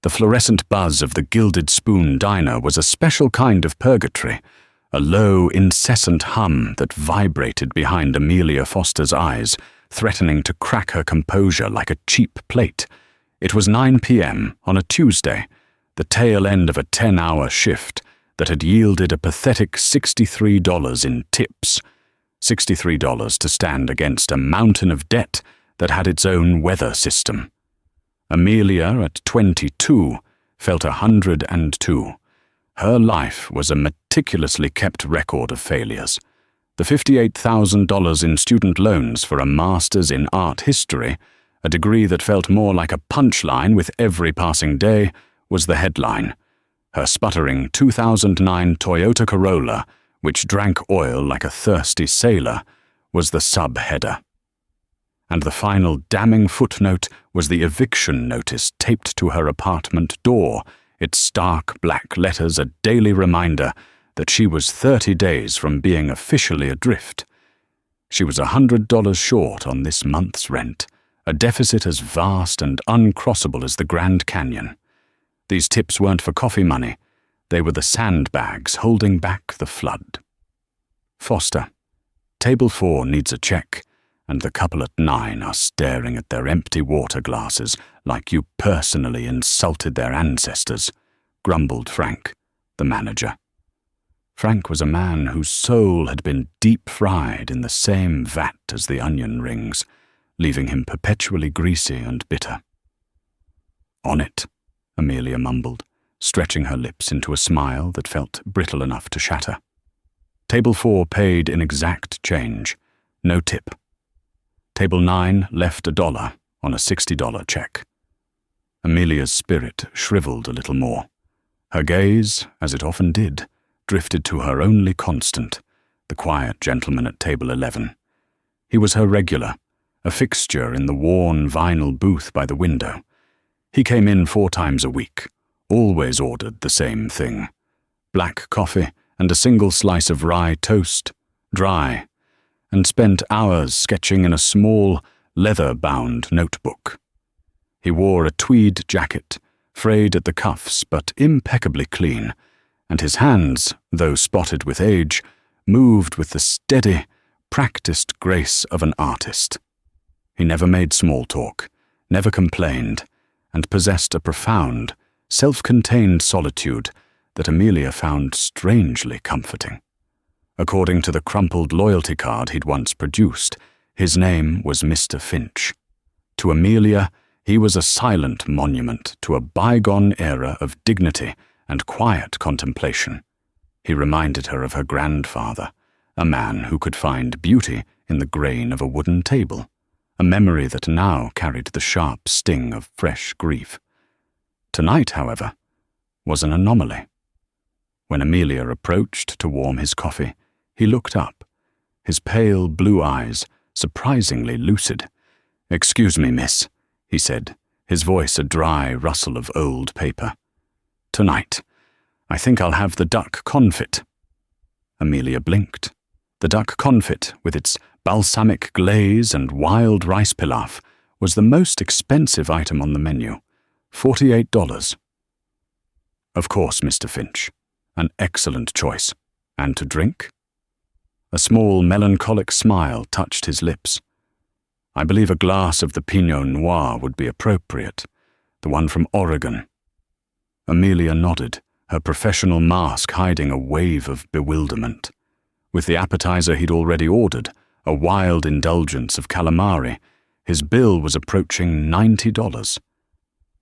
The fluorescent buzz of the Gilded Spoon diner was a special kind of purgatory, a low, incessant hum that vibrated behind Amelia Foster's eyes, threatening to crack her composure like a cheap plate. It was 9 p.m. on a Tuesday, the tail end of a 10-hour shift that had yielded a pathetic $63 in tips. $63 to stand against a mountain of debt that had its own weather system. Amelia, at 22, felt 102. Her life was a meticulously kept record of failures. The $58,000 in student loans for a master's in art history, a degree that felt more like a punchline with every passing day, was the headline. Her sputtering 2009 Toyota Corolla, which drank oil like a thirsty sailor, was the sub-header. And the final damning footnote was the eviction notice taped to her apartment door, its stark black letters a daily reminder that she was 30 days from being officially adrift. She was $100 short on this month's rent, a deficit as vast and uncrossable as the Grand Canyon. These tips weren't for coffee money. They were the sandbags holding back the flood. Foster, Table 4 needs a check, and the couple at 9 are staring at their empty water glasses like you personally insulted their ancestors, grumbled Frank, the manager. Frank was a man whose soul had been deep-fried in the same vat as the onion rings, leaving him perpetually greasy and bitter. "On it," Amelia mumbled, stretching her lips into a smile that felt brittle enough to shatter. Table 4 paid in exact change, no tip. Table 9 left $1 on a $60 check. Amelia's spirit shriveled a little more. Her gaze, as it often did, drifted to her only constant, the quiet gentleman at table 11. He was her regular, a fixture in the worn vinyl booth by the window. He came in 4 times a week, always ordered the same thing: black coffee and a single slice of rye toast, dry, and spent hours sketching in a small, leather-bound notebook. He wore a tweed jacket, frayed at the cuffs but impeccably clean, and his hands, though spotted with age, moved with the steady, practiced grace of an artist. He never made small talk, never complained, and possessed a profound, self-contained solitude that Amelia found strangely comforting. According to the crumpled loyalty card he'd once produced, his name was Mr. Finch. To Amelia, he was a silent monument to a bygone era of dignity and quiet contemplation. He reminded her of her grandfather, a man who could find beauty in the grain of a wooden table, a memory that now carried the sharp sting of fresh grief. Tonight, however, was an anomaly. When Amelia approached to warm his coffee, he looked up, his pale blue eyes surprisingly lucid. "Excuse me, miss," he said, his voice a dry rustle of old paper. "Tonight, I think I'll have the duck confit." Amelia blinked. The duck confit, with its balsamic glaze and wild rice pilaf, was the most expensive item on the menu, $48. "Of course, Mr. Finch. An excellent choice. And to drink?" A small melancholic smile touched his lips. "I believe a glass of the Pinot Noir would be appropriate, the one from Oregon." Amelia nodded, her professional mask hiding a wave of bewilderment. With the appetizer he'd already ordered, a wild indulgence of calamari, his bill was approaching $90.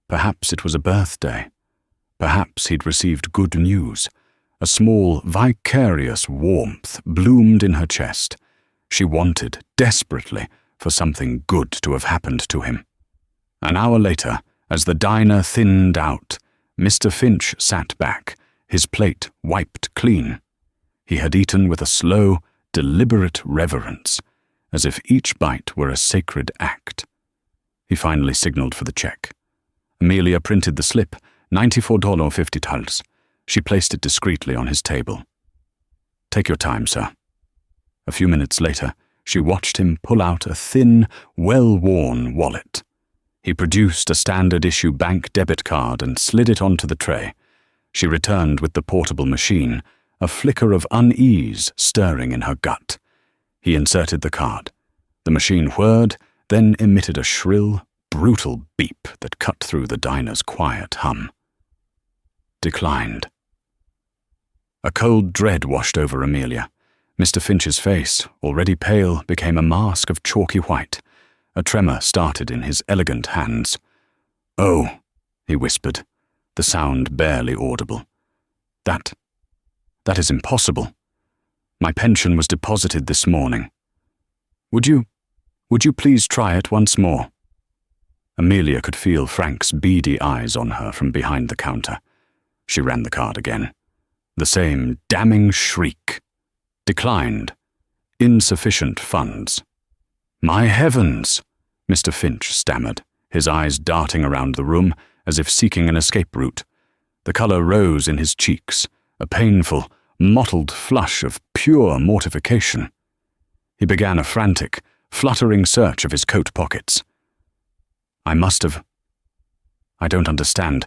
Perhaps it was a birthday. Perhaps he'd received good news. A small, vicarious warmth bloomed in her chest. She wanted, desperately, for something good to have happened to him. An hour later, as the diner thinned out, Mr. Finch sat back, his plate wiped clean. He had eaten with a slow, deliberate reverence, as if each bite were a sacred act. He finally signaled for the check. Amelia printed the slip, $94.50. She placed it discreetly on his table. "Take your time, sir." A few minutes later, she watched him pull out a thin, well-worn wallet. He produced a standard-issue bank debit card and slid it onto the tray. She returned with the portable machine, a flicker of unease stirring in her gut. He inserted the card. The machine whirred, then emitted a shrill, brutal beep that cut through the diner's quiet hum. Declined. A cold dread washed over Amelia. Mr. Finch's face, already pale, became a mask of chalky white. A tremor started in his elegant hands. "Oh," he whispered, the sound barely audible. That is impossible. My pension was deposited this morning. Would you please try it once more?" Amelia could feel Frank's beady eyes on her from behind the counter. She ran the card again. The same damning shriek. Declined. Insufficient funds. "My heavens!" Mr. Finch stammered, his eyes darting around the room as if seeking an escape route. The colour rose in his cheeks, a painful, mottled flush of pure mortification. He began a frantic, fluttering search of his coat pockets. I don't understand.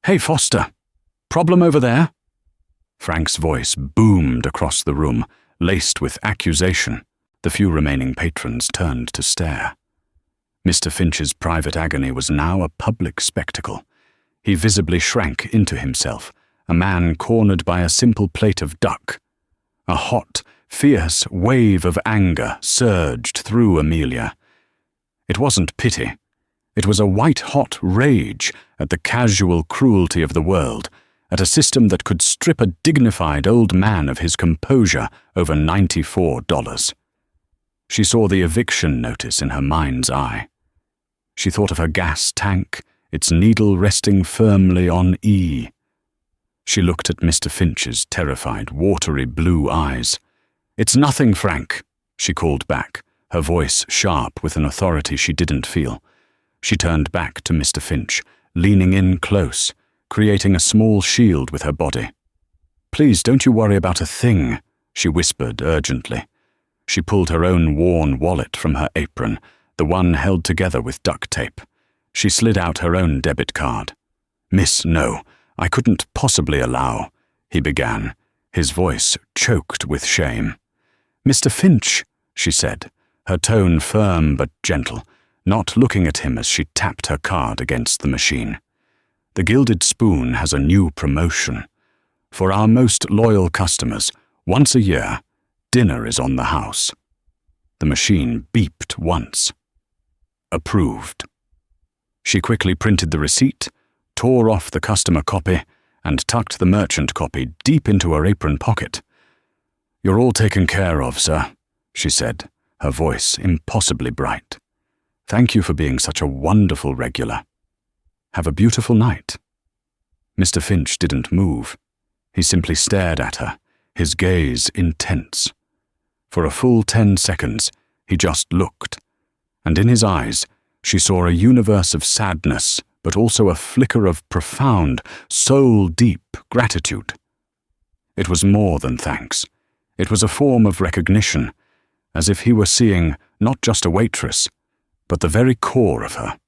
Hey, Foster! Problem over there?" Frank's voice boomed across the room, laced with accusation. The few remaining patrons turned to stare. Mr. Finch's private agony was now a public spectacle. He visibly shrank into himself, a man cornered by a simple plate of duck. A hot, fierce wave of anger surged through Amelia. It wasn't pity. It was a white-hot rage at the casual cruelty of the world, at a system that could strip a dignified old man of his composure over $94. She saw the eviction notice in her mind's eye. She thought of her gas tank, its needle resting firmly on E. She looked at Mr. Finch's terrified, watery blue eyes. "It's nothing, Frank," she called back, her voice sharp with an authority she didn't feel. She turned back to Mr. Finch, leaning in close, creating a small shield with her body. "Please don't you worry about a thing," she whispered urgently. She pulled her own worn wallet from her apron, the one held together with duct tape. She slid out her own debit card. "Miss, no, I couldn't possibly allow," he began, his voice choked with shame. "Mr. Finch," she said, her tone firm but gentle, not looking at him as she tapped her card against the machine. "The Gilded Spoon has a new promotion. For our most loyal customers, once a year, dinner is on the house." The machine beeped once. Approved. She quickly printed the receipt, tore off the customer copy, and tucked the merchant copy deep into her apron pocket. "You're all taken care of, sir," she said, her voice impossibly bright. "Thank you for being such a wonderful regular. Have a beautiful night." Mr. Finch didn't move. He simply stared at her, his gaze intense. For a full 10 seconds, he just looked, and in his eyes, she saw a universe of sadness, but also a flicker of profound, soul-deep gratitude. It was more than thanks. It was a form of recognition, as if he were seeing not just a waitress, but the very core of her.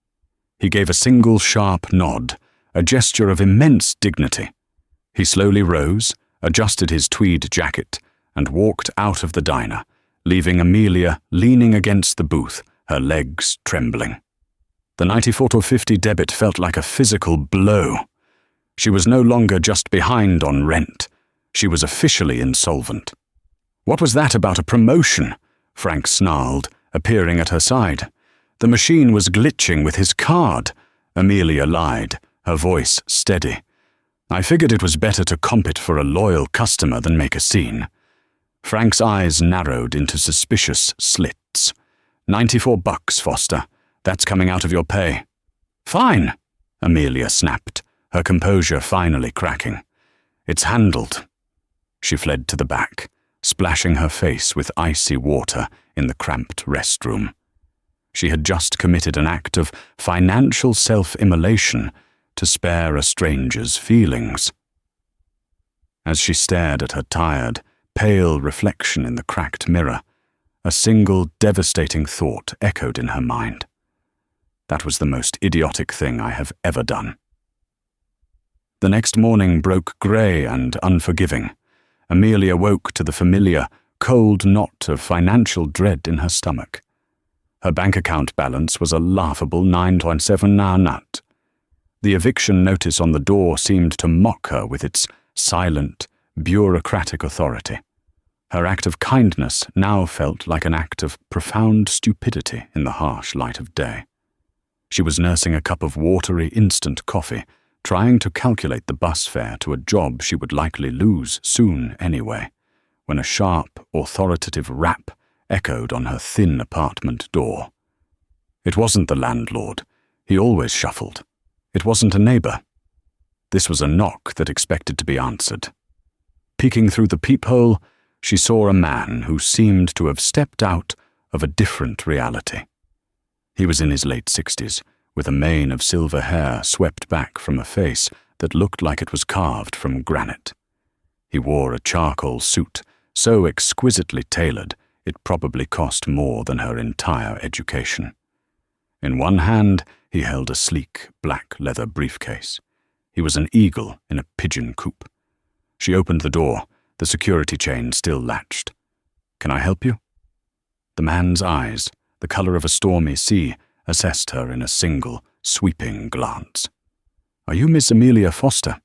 He gave a single sharp nod, a gesture of immense dignity. He slowly rose, adjusted his tweed jacket, and walked out of the diner, leaving Amelia leaning against the booth, her legs trembling. The 94.50 debit felt like a physical blow. She was no longer just behind on rent. She was officially insolvent. "What was that about a promotion?" Frank snarled, appearing at her side. "The machine was glitching with his card." Amelia lied, her voice steady. "I figured it was better to comp it for a loyal customer than make a scene." Frank's eyes narrowed into suspicious slits. $94, Foster. That's coming out of your pay." "Fine," Amelia snapped, her composure finally cracking. "It's handled." She fled to the back, splashing her face with icy water in the cramped restroom. She had just committed an act of financial self-immolation to spare a stranger's feelings. As she stared at her tired, pale reflection in the cracked mirror, a single devastating thought echoed in her mind. That was the most idiotic thing I have ever done. The next morning broke grey and unforgiving. Amelia woke to the familiar, cold knot of financial dread in her stomach. Her bank account balance was a laughable 9.7 nut. The eviction notice on the door seemed to mock her with its silent, bureaucratic authority. Her act of kindness now felt like an act of profound stupidity in the harsh light of day. She was nursing a cup of watery instant coffee, trying to calculate the bus fare to a job she would likely lose soon anyway, when a sharp, authoritative rap echoed on her thin apartment door. It wasn't the landlord. He always shuffled. It wasn't a neighbour. This was a knock that expected to be answered. Peeking through the peephole, she saw a man who seemed to have stepped out of a different reality. He was in his late 60s, with a mane of silver hair swept back from a face that looked like it was carved from granite. He wore a charcoal suit, so exquisitely tailored it probably cost more than her entire education. In one hand, he held a sleek, black leather briefcase. He was an eagle in a pigeon coop. She opened the door, the security chain still latched. "Can I help you?" The man's eyes, the color of a stormy sea, assessed her in a single, sweeping glance. "Are you Miss Amelia Foster?"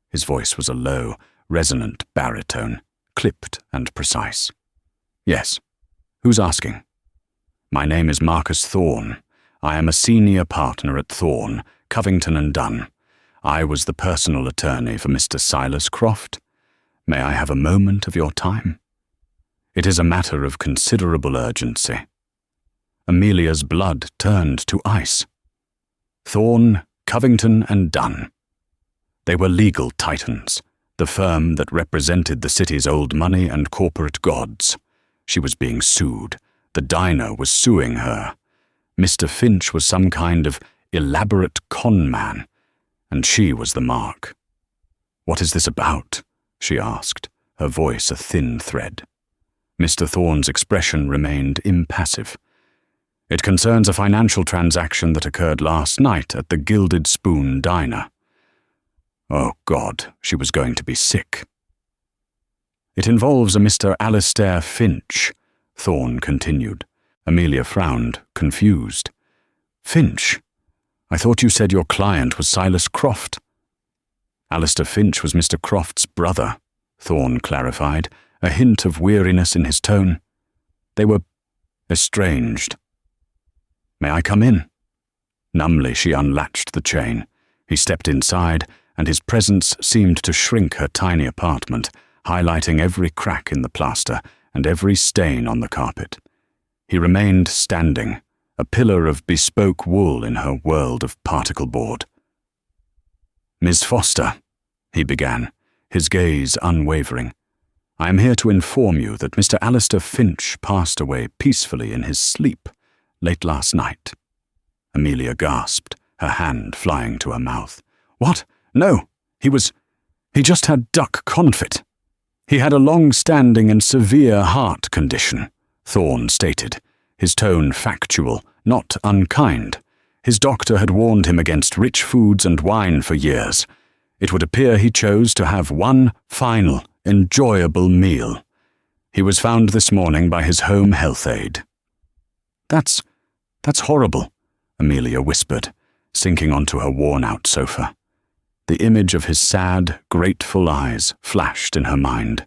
His voice was a low, resonant baritone, clipped and precise. "Yes. Who's asking?" "My name is Marcus Thorne. I am a senior partner at Thorne, Covington and Dunn. I was the personal attorney for Mr. Silas Croft. May I have a moment of your time? It is a matter of considerable urgency." Amelia's blood turned to ice. Thorne, Covington and Dunn. They were legal titans, the firm that represented the city's old money and corporate gods. She was being sued. The diner was suing her. Mr. Finch was some kind of elaborate con man, and she was the mark. "What is this about?" she asked, her voice a thin thread. Mr. Thorne's expression remained impassive. "It concerns a financial transaction that occurred last night at the Gilded Spoon Diner." Oh God, she was going to be sick. "It involves a Mr. Alistair Finch," Thorne continued. Amelia frowned, confused. "Finch? I thought you said your client was Silas Croft." "Alistair Finch was Mr. Croft's brother," Thorne clarified, a hint of weariness in his tone. "They were estranged." "May I come in?" Numbly she unlatched the chain. He stepped inside, and his presence seemed to shrink her tiny apartment, highlighting every crack in the plaster and every stain on the carpet. He remained standing, a pillar of bespoke wool in her world of particle board. "Miss Foster," he began, his gaze unwavering, "I am here to inform you that Mr. Alistair Finch passed away peacefully in his sleep late last night." Amelia gasped, her hand flying to her mouth. "What? No, he just had duck confit." "He had a long-standing and severe heart condition," Thorne stated, his tone factual, not unkind. His doctor had warned him against rich foods and wine for years. It would appear he chose to have one final, enjoyable meal. He was found this morning by his home health aide. That's horrible," Amelia whispered, sinking onto her worn-out sofa. The image of his sad, grateful eyes flashed in her mind.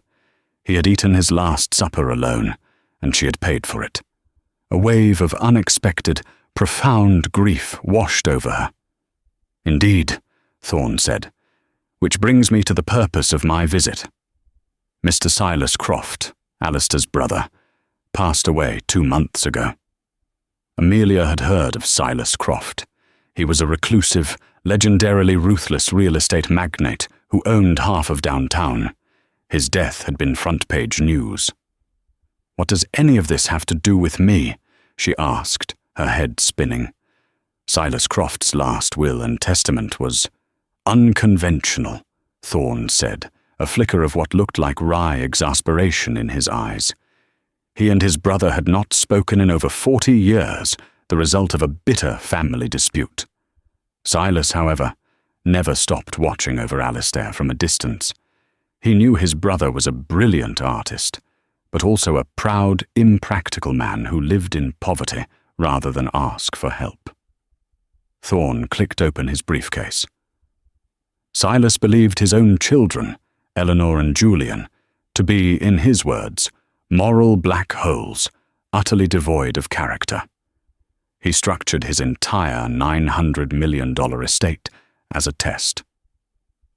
He had eaten his last supper alone, and she had paid for it. A wave of unexpected, profound grief washed over her. "Indeed," Thorne said, "which brings me to the purpose of my visit. Mr. Silas Croft, Alistair's brother, passed away 2 months ago." Amelia had heard of Silas Croft. He was a reclusive, legendarily ruthless real estate magnate who owned half of downtown. His death had been front-page news. "What does any of this have to do with me?" she asked, her head spinning. Silas Croft's last will and testament was unconventional, Thorne said, a flicker of what looked like wry exasperation in his eyes. He and his brother had not spoken in over 40 years, the result of a bitter family dispute. Silas, however, never stopped watching over Alistair from a distance. He knew his brother was a brilliant artist, but also a proud, impractical man who lived in poverty rather than ask for help. Thorne clicked open his briefcase. Silas believed his own children, Eleanor and Julian, to be, in his words, moral black holes, utterly devoid of character. He structured his entire $900 million estate as a test.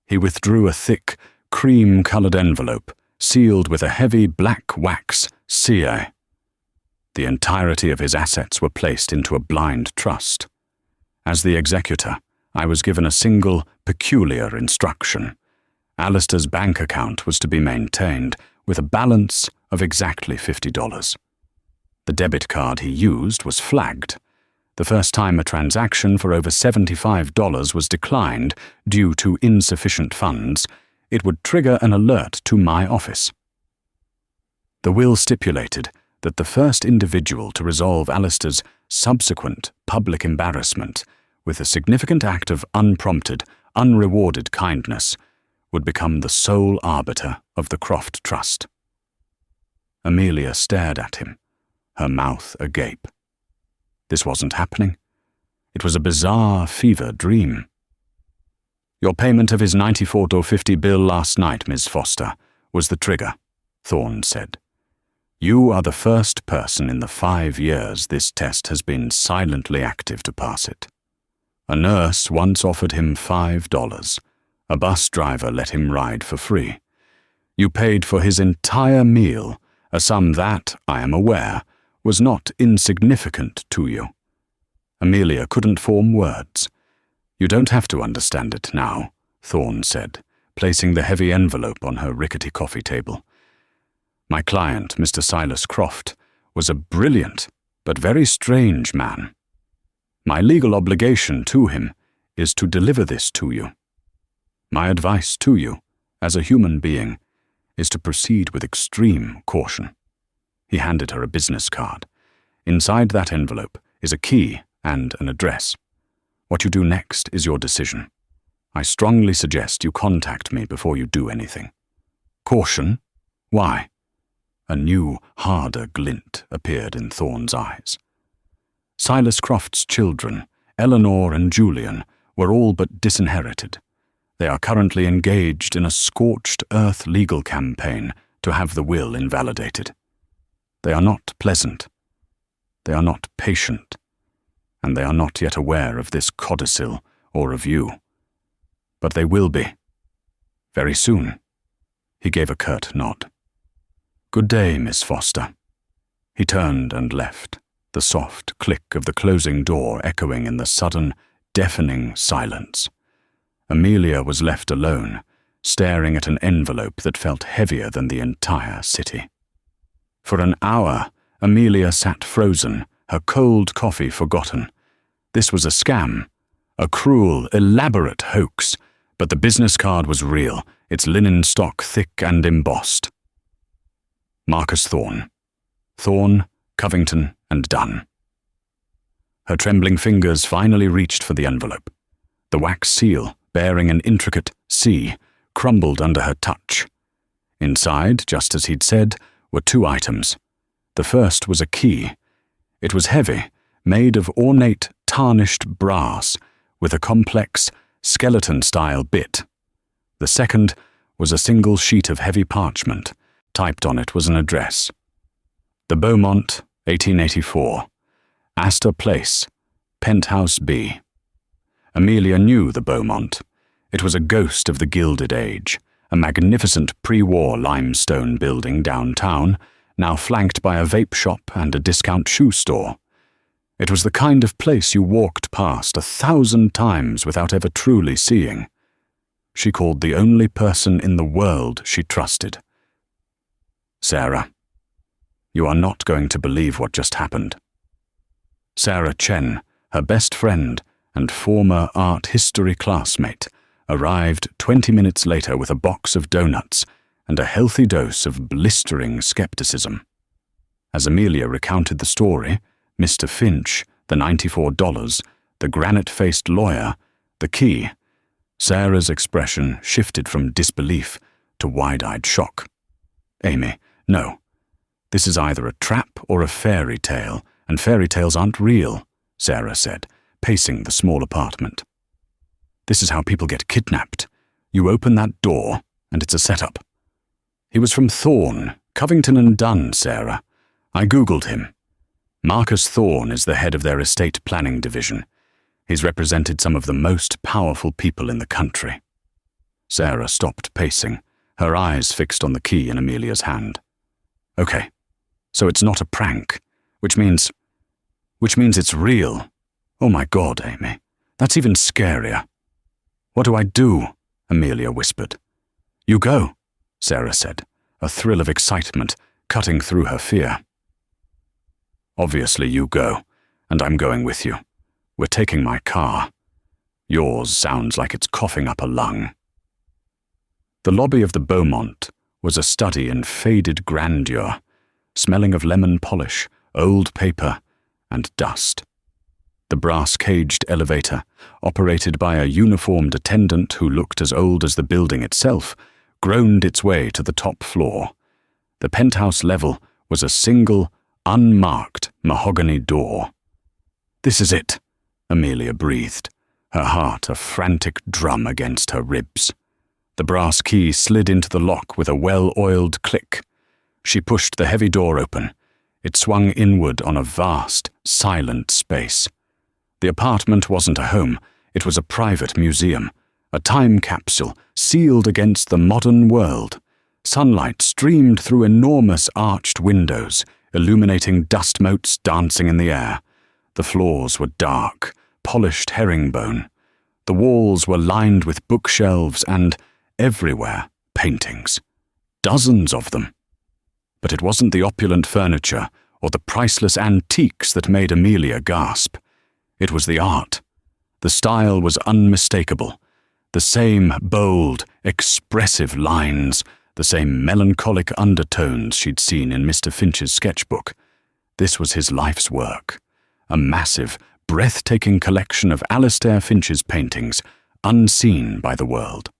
He withdrew a thick, cream-colored envelope sealed with a heavy black wax CA. The entirety of his assets were placed into a blind trust. As the executor, I was given a single, peculiar instruction. Alistair's bank account was to be maintained with a balance of exactly $50. The debit card he used was flagged. The first time a transaction for over $75 was declined due to insufficient funds, it would trigger an alert to my office. The will stipulated that the first individual to resolve Alistair's subsequent public embarrassment with a significant act of unprompted, unrewarded kindness would become the sole arbiter of the Croft Trust. Amelia stared at him, her mouth agape. This wasn't happening. It was a bizarre fever dream. "Your payment of his $94.50 bill last night, Ms. Foster, was the trigger," Thorne said. "You are the first person in the 5 years this test has been silently active to pass it. A nurse once offered him $5. A bus driver let him ride for free. You paid for his entire meal, a sum that, I am aware, was not insignificant to you." Amelia couldn't form words. "You don't have to understand it now," Thorne said, placing the heavy envelope on her rickety coffee table. "My client, Mr. Silas Croft, was a brilliant but very strange man. My legal obligation to him is to deliver this to you. My advice to you, as a human being, is to proceed with extreme caution." He handed her a business card. "Inside that envelope is a key and an address. What you do next is your decision. I strongly suggest you contact me before you do anything." "Caution? Why?" A new, harder glint appeared in Thorne's eyes. Silas Croft's children, Eleanor and Julian, were all but disinherited. They are currently engaged in a scorched earth legal campaign to have the will invalidated. They are not pleasant. They are not patient. And they are not yet aware of this codicil or of you. But they will be. Very soon. He gave a curt nod. "Good day, Miss Foster." He turned and left, the soft click of the closing door echoing in the sudden, deafening silence. Amelia was left alone, staring at an envelope that felt heavier than the entire city. For an hour, Amelia sat frozen, her cold coffee forgotten. This was a scam, a cruel, elaborate hoax, but the business card was real, its linen stock thick and embossed. Marcus Thorne. Thorne, Covington, and Dunn. Her trembling fingers finally reached for the envelope. The wax seal, bearing an intricate C, crumbled under her touch. Inside, just as he'd said, were 2 items. The first was a key. It was heavy, made of ornate, tarnished brass, with a complex, skeleton-style bit. The second was a single sheet of heavy parchment. Typed on it was an address. The Beaumont, 1884. Astor Place, Penthouse B. Amelia knew the Beaumont. It was a ghost of the Gilded Age, a magnificent pre-war limestone building downtown, now flanked by a vape shop and a discount shoe store. It was the kind of place you walked past 1,000 times without ever truly seeing. She called the only person in the world she trusted. "Sarah, you are not going to believe what just happened." Sarah Chen, her best friend and former art history classmate, arrived 20 minutes later with a box of donuts and a healthy dose of blistering skepticism. As Amelia recounted the story, Mr. Finch, the $94, the granite-faced lawyer, the key. Sarah's expression shifted from disbelief to wide-eyed shock. Amy, no. This is either a trap or a fairy tale, and fairy tales aren't real, Sarah said, pacing the small apartment. This is how people get kidnapped. You open that door, and it's a setup. He was from Thorne, Covington and Dunn, Sarah. I Googled him. Marcus Thorne is the head of their estate planning division. He's represented some of the most powerful people in the country. Sarah stopped pacing, her eyes fixed on the key in Amelia's hand. Okay, so it's not a prank, which means it's real. Oh my God, Amy, that's even scarier. What do I do? Amelia whispered. You go, Sarah said, a thrill of excitement cutting through her fear. Obviously you go, and I'm going with you. We're taking my car. Yours sounds like it's coughing up a lung. The lobby of the Beaumont was a study in faded grandeur, smelling of lemon polish, old paper, and dust. The brass-caged elevator, operated by a uniformed attendant who looked as old as the building itself, groaned its way to the top floor. The penthouse level was a single, unmarked mahogany door. This is it, Amelia breathed, her heart a frantic drum against her ribs. The brass key slid into the lock with a well-oiled click. She pushed the heavy door open. It swung inward on a vast, silent space. The apartment wasn't a home, it was a private museum, a time capsule sealed against the modern world. Sunlight streamed through enormous arched windows, illuminating dust motes dancing in the air. The floors were dark, polished herringbone. The walls were lined with bookshelves and, everywhere, paintings. Dozens of them. But it wasn't the opulent furniture or the priceless antiques that made Amelia gasp. It was the art. The style was unmistakable. The same bold, expressive lines, the same melancholic undertones she'd seen in Mr. Finch's sketchbook. This was his life's work. A massive, breathtaking collection of Alastair Finch's paintings, unseen by the world.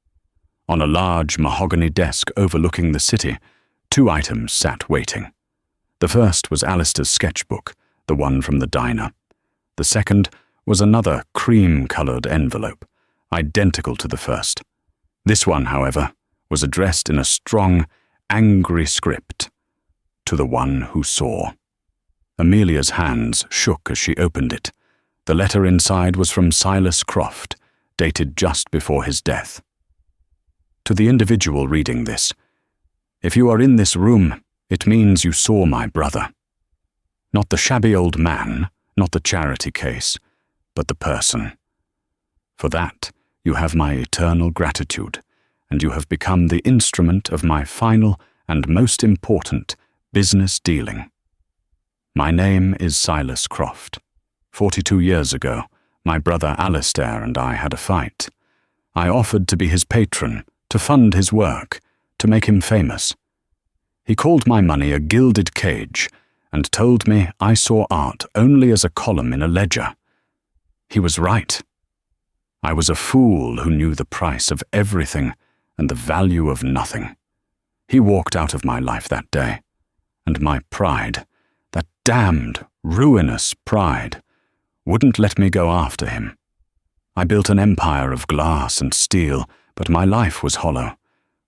On a large mahogany desk overlooking the city, 2 items sat waiting. The first was Alastair's sketchbook, the one from the diner. The second was another cream-colored envelope, identical to the first. This one, however, was addressed in a strong, angry script, to the one who saw. Amelia's hands shook as she opened it. The letter inside was from Silas Croft, dated just before his death. To the individual reading this, if you are in this room, it means you saw my brother. Not the shabby old man, not the charity case, but the person. For that, you have my eternal gratitude, and you have become the instrument of my final and most important business dealing. My name is Silas Croft. 42 years ago, my brother Alastair and I had a fight. I offered to be his patron, to fund his work, to make him famous. He called my money a gilded cage, and told me I saw art only as a column in a ledger. He was right. I was a fool who knew the price of everything and the value of nothing. He walked out of my life that day, and my pride, that damned, ruinous pride, wouldn't let me go after him. I built an empire of glass and steel, but my life was hollow.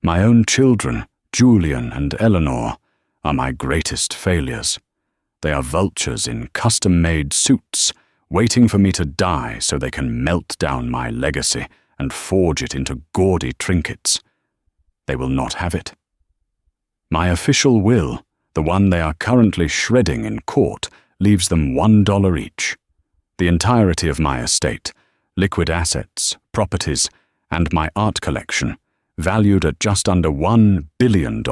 My own children, Julian and Eleanor, are my greatest failures. They are vultures in custom-made suits, waiting for me to die so they can melt down my legacy and forge it into gaudy trinkets. They will not have it. My official will, the one they are currently shredding in court, leaves them $1 each. The entirety of my estate, liquid assets, properties, and my art collection, valued at just under $1 billion,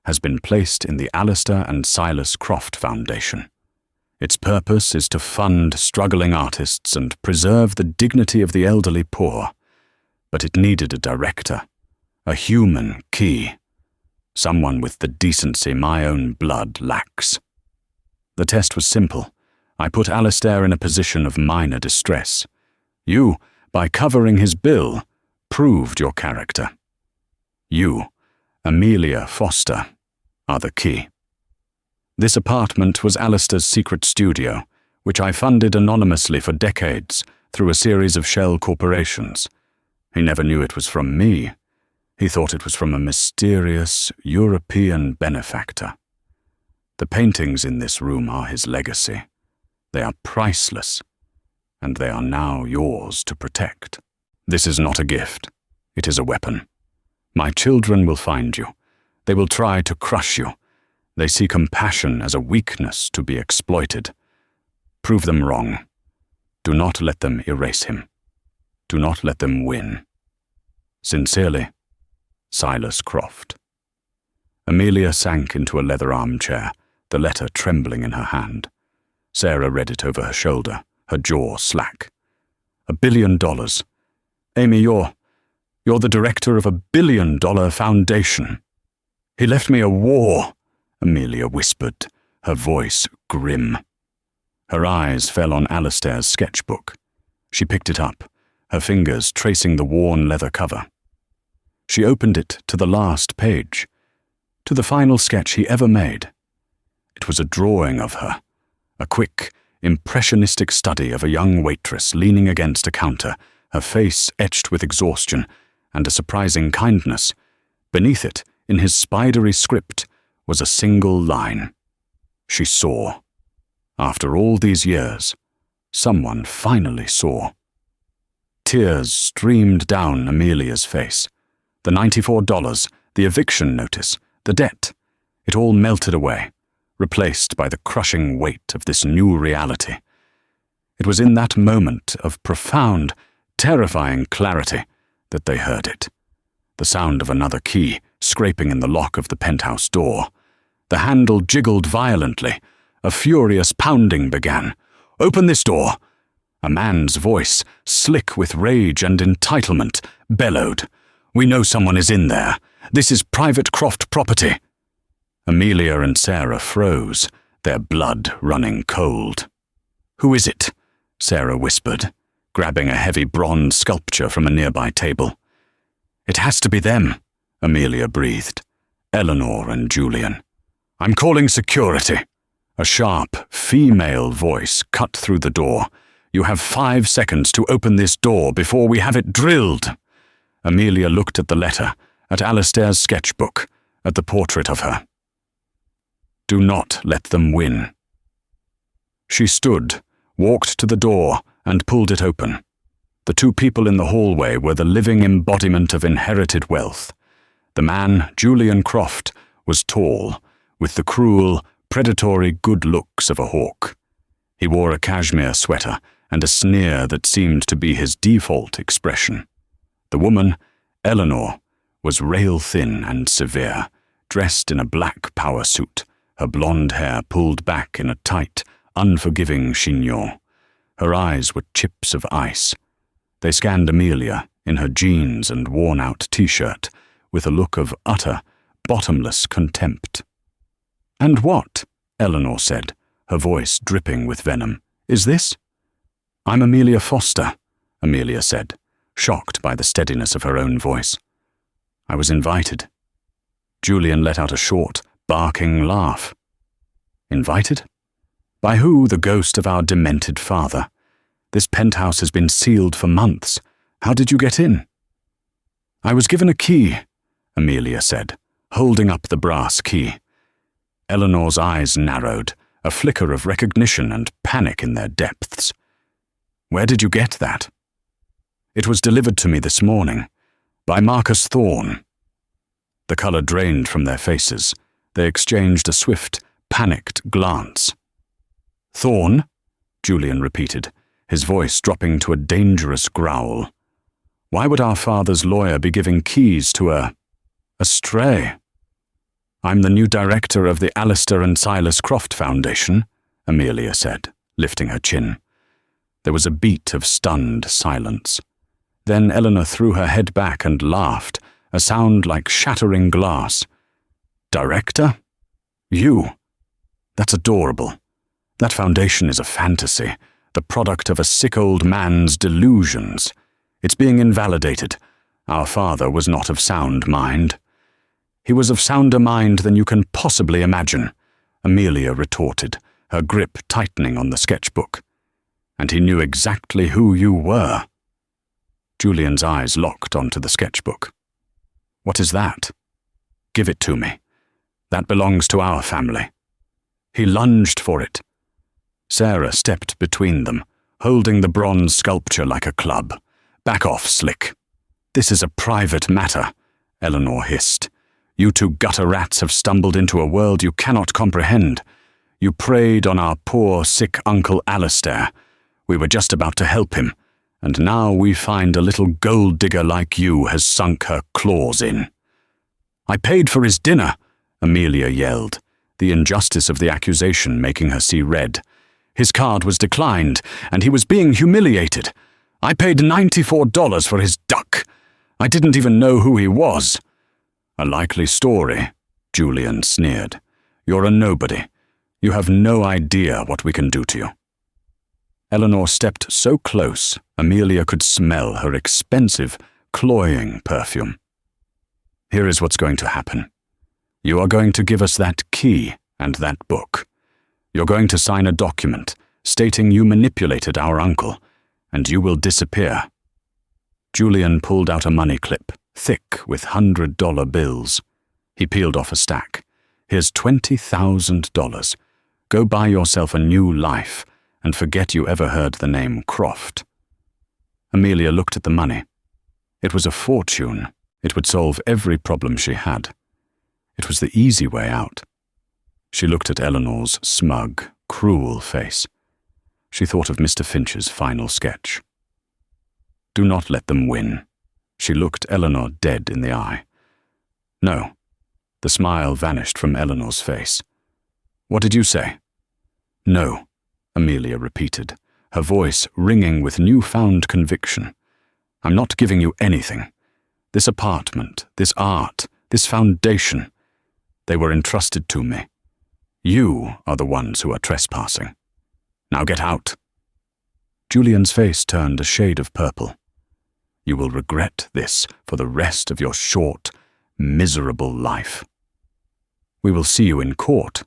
has been placed in the Alastair and Silas Croft Foundation. Its purpose is to fund struggling artists and preserve the dignity of the elderly poor. But it needed a director, a human key, someone with the decency my own blood lacks. The test was simple. I put Alistair in a position of minor distress. You, by covering his bill, proved your character. You, Amelia Foster, are the key. This apartment was Alistair's secret studio, which I funded anonymously for decades through a series of shell corporations. He never knew it was from me. He thought it was from a mysterious European benefactor. The paintings in this room are his legacy. They are priceless, and they are now yours to protect. This is not a gift. It is a weapon. My children will find you. They will try to crush you. They see compassion as a weakness to be exploited. Prove them wrong. Do not let them erase him. Do not let them win. Sincerely, Silas Croft. Amelia sank into a leather armchair, the letter trembling in her hand. Sarah read it over her shoulder, her jaw slack. $1 billion. Amy, you're the director of $1 billion foundation. He left me a war, Amelia whispered, her voice grim. Her eyes fell on Alistair's sketchbook. She picked it up, her fingers tracing the worn leather cover. She opened it to the last page, to the final sketch he ever made. It was a drawing of her, a quick, impressionistic study of a young waitress leaning against a counter, her face etched with exhaustion and a surprising kindness. Beneath it, in his spidery script, was a single line. She saw. After all these years, someone finally saw. Tears streamed down Amelia's face. The $94, the eviction notice, the debt, it all melted away, replaced by the crushing weight of this new reality. It was in that moment of profound, terrifying clarity that they heard it. The sound of another key scraping in the lock of the penthouse door. The handle jiggled violently. A furious pounding began. "Open this door!" A man's voice, slick with rage and entitlement, bellowed. "We know someone is in there. This is private Croft property." Amelia and Sarah froze, their blood running cold. "Who is it?" Sarah whispered, grabbing a heavy bronze sculpture from a nearby table. "It has to be them," Amelia breathed. "Eleanor and Julian." "I'm calling security." A sharp, female voice cut through the door. "You have 5 seconds to open this door before we have it drilled." Amelia looked at the letter, at Alistair's sketchbook, at the portrait of her. "Do not let them win." She stood, walked to the door, and pulled it open. The 2 people in the hallway were the living embodiment of inherited wealth. The man, Julian Croft, was tall, with the cruel, predatory good looks of a hawk. He wore a cashmere sweater and a sneer that seemed to be his default expression. The woman, Eleanor, was rail-thin and severe, dressed in a black power suit, her blonde hair pulled back in a tight, unforgiving chignon. Her eyes were chips of ice. They scanned Amelia, in her jeans and worn-out t-shirt, with a look of utter, bottomless contempt. "And what?" Eleanor said, her voice dripping with venom. "Is this?" "I'm Amelia Foster," Amelia said, shocked by the steadiness of her own voice. "I was invited." Julian let out a short, barking laugh. "Invited? By who? The ghost of our demented father. This penthouse has been sealed for months. How did you get in?" "I was given a key," Amelia said, holding up the brass key. Eleanor's eyes narrowed, a flicker of recognition and panic in their depths. "Where did you get that?" "It was delivered to me this morning, by Marcus Thorne." The color drained from their faces. They exchanged a swift, panicked glance. "Thorne?" Julian repeated, his voice dropping to a dangerous growl. "Why would our father's lawyer be giving keys to a stray?" "I'm the new director of the Alistair and Silas Croft Foundation," Amelia said, lifting her chin. There was a beat of stunned silence. Then Eleanor threw her head back and laughed, a sound like shattering glass. "Director? You? That's adorable. That foundation is a fantasy, the product of a sick old man's delusions. It's being invalidated. Our father was not of sound mind." "He was of sounder mind than you can possibly imagine," Amelia retorted, her grip tightening on the sketchbook. "And he knew exactly who you were." Julian's eyes locked onto the sketchbook. "What is that?" "Give it to me. That belongs to our family." He lunged for it. Sarah stepped between them, holding the bronze sculpture like a club. "Back off, Slick." "This is a private matter," Eleanor hissed. "You two gutter rats have stumbled into a world you cannot comprehend. You preyed on our poor, sick Uncle Alistair. We were just about to help him, and now we find a little gold digger like you has sunk her claws in." "I paid for his dinner," Amelia yelled, the injustice of the accusation making her see red. "His card was declined, and he was being humiliated. I paid $94 for his duck. I didn't even know who he was." "A likely story," Julian sneered. "You're a nobody. You have no idea what we can do to you." Eleanor stepped so close, Amelia could smell her expensive, cloying perfume. "Here is what's going to happen. You are going to give us that key and that book. You're going to sign a document stating you manipulated our uncle, and you will disappear." Julian pulled out a money clip, thick with $100 bills. He peeled off a stack. "Here's $20,000. Go buy yourself a new life, and forget you ever heard the name Croft." Amelia looked at the money. It was a fortune. It would solve every problem she had. It was the easy way out. She looked at Eleanor's smug, cruel face. She thought of Mr. Finch's final sketch. "Do not let them win." She looked Eleanor dead in the eye. "No." The smile vanished from Eleanor's face. "What did you say?" "No," Amelia repeated, her voice ringing with newfound conviction. "I'm not giving you anything. This apartment, this art, this foundation, they were entrusted to me. You are the ones who are trespassing. Now get out." Julian's face turned a shade of purple. "You will regret this for the rest of your short, miserable life." "We will see you in court,"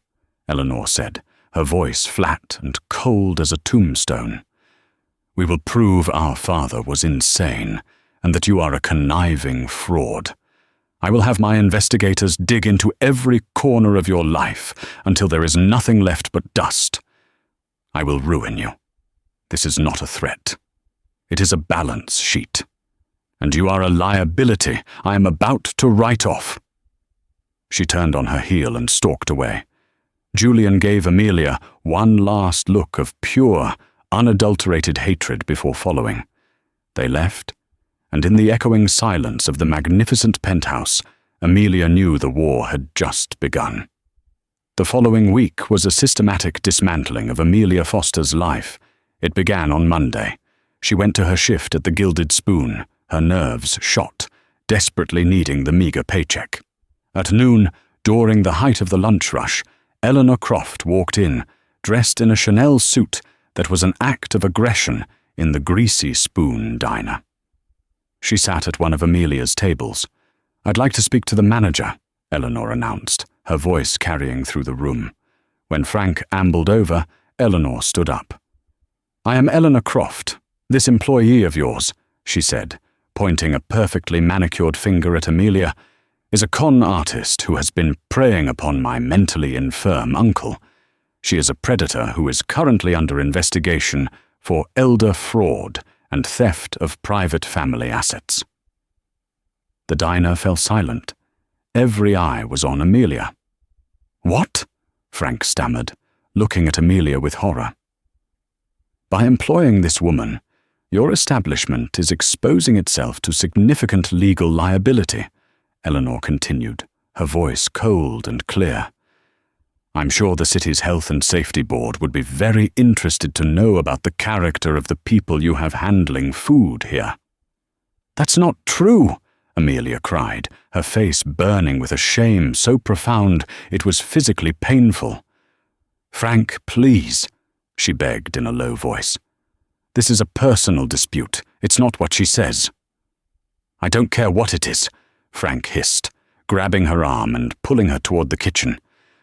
Eleanor said, her voice flat and cold as a tombstone. "We will prove our father was insane and that you are a conniving fraud. I will have my investigators dig into every corner of your life until there is nothing left but dust. I will ruin you. This is not a threat. It is a balance sheet. And you are a liability I am about to write off." She turned on her heel and stalked away. Julian gave Amelia one last look of pure, unadulterated hatred before following. They left, and in the echoing silence of the magnificent penthouse, Amelia knew the war had just begun. The following week was a systematic dismantling of Amelia Foster's life. It began on Monday. She went to her shift at the Gilded Spoon, her nerves shot, desperately needing the meager paycheck. At noon, during the height of the lunch rush, Eleanor Croft walked in, dressed in a Chanel suit that was an act of aggression in the Greasy Spoon diner. She sat at one of Amelia's tables. "I'd like to speak to the manager," Eleanor announced, her voice carrying through the room. When Frank ambled over, Eleanor stood up. "I am Eleanor Croft, this employee of yours," she said, pointing a perfectly manicured finger at Amelia, "is a con artist who has been preying upon my mentally infirm uncle. She is a predator who is currently under investigation for elder fraud and theft of private family assets." The diner fell silent. Every eye was on Amelia. "What?" Frank stammered, looking at Amelia with horror. "By employing this woman, your establishment is exposing itself to significant legal liability," Eleanor continued, her voice cold and clear. "I'm sure the city's Health and Safety Board would be very interested to know about the character of the people you have handling food here." "That's not true," Amelia cried, her face burning with a shame so profound it was physically painful. "Frank, please," she begged in a low voice. "This is a personal dispute. It's not what she says." "I don't care what it is," Frank hissed, grabbing her arm and pulling her toward the kitchen.